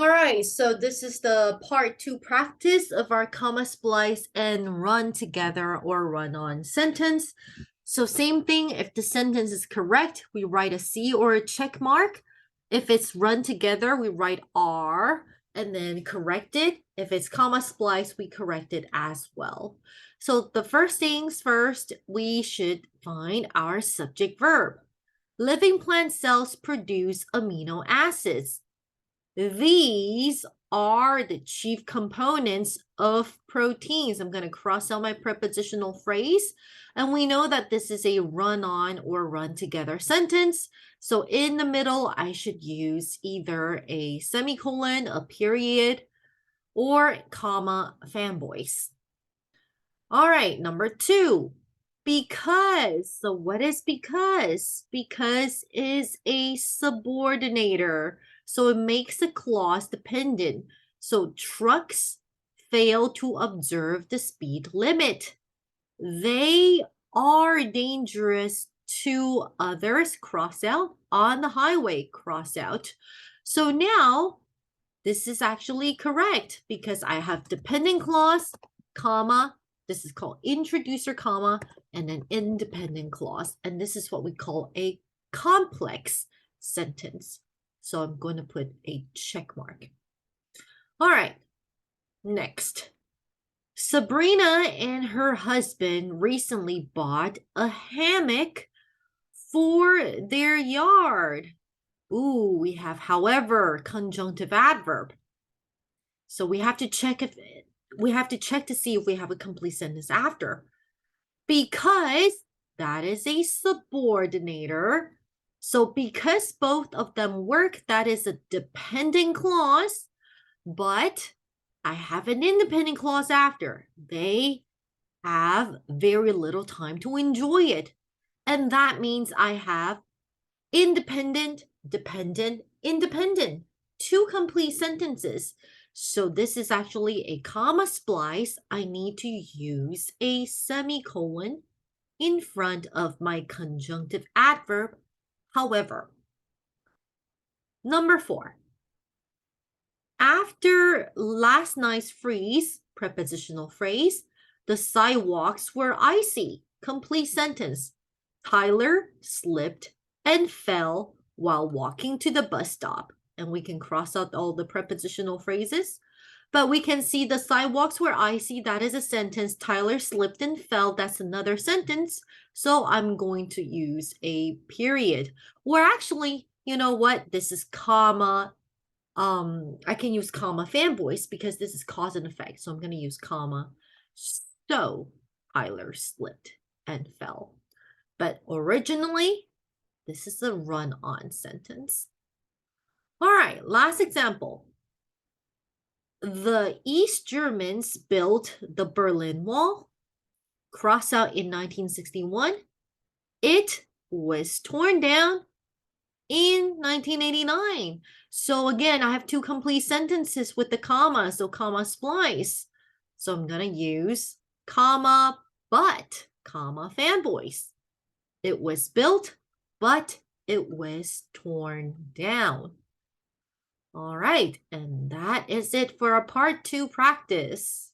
All right, so this is the part 2 practice of our comma splice and run together or run on sentence. So same thing, if the sentence is correct, we write a C or a check mark. If it's run together, we write R and then correct it. If it's comma splice, we correct it as well. So the first things first, we should find our subject verb. Living plant cells produce amino acids. These are the chief components of proteins. I'm going to cross out my prepositional phrase. And we know that this is a run-on or run-together sentence. So in the middle, I should use either a semicolon, a period, or comma fanboys. All right, number 2. Because. So what is because? Because is a subordinator. So it makes the clause dependent. So trucks fail to observe the speed limit. They are dangerous to others, cross out, on the highway, cross out. So now this is actually correct because I have dependent clause, comma, this is called introducer, comma, and an independent clause. And this is what we call a complex sentence. So I'm going to put a check mark. All right, next. Sabrina and her husband recently bought a hammock for their yard. Ooh, we have however, conjunctive adverb. So we have to check to see if we have a complete sentence after. Because that is a subordinator. So because both of them work, that is a dependent clause, but I have an independent clause after. They have very little time to enjoy it. And that means I have independent, dependent, independent. 2 complete sentences. So this is actually a comma splice. I need to use a semicolon in front of my conjunctive adverb. However, number 4. After last night's freeze, prepositional phrase, the sidewalks were icy. Complete sentence. Tyler slipped and fell while walking to the bus stop. And we can cross out all the prepositional phrases. But we can see the sidewalks were icy. That is a sentence. Tyler slipped and fell. That's another sentence. So I'm going to use a period. Or actually, you know what? This is comma. I can use comma fanboys because this is cause and effect. So I'm going to use comma. So Tyler slipped and fell. But originally, this is a run-on sentence. All right, last example. The East Germans built the Berlin Wall, cross out in 1961. It was torn down in 1989. So again, I have 2 complete sentences with the comma, so comma splice. So I'm going to use comma but, comma fanboys. It was built, but it was torn down. All right, and that is it for our part 2 practice.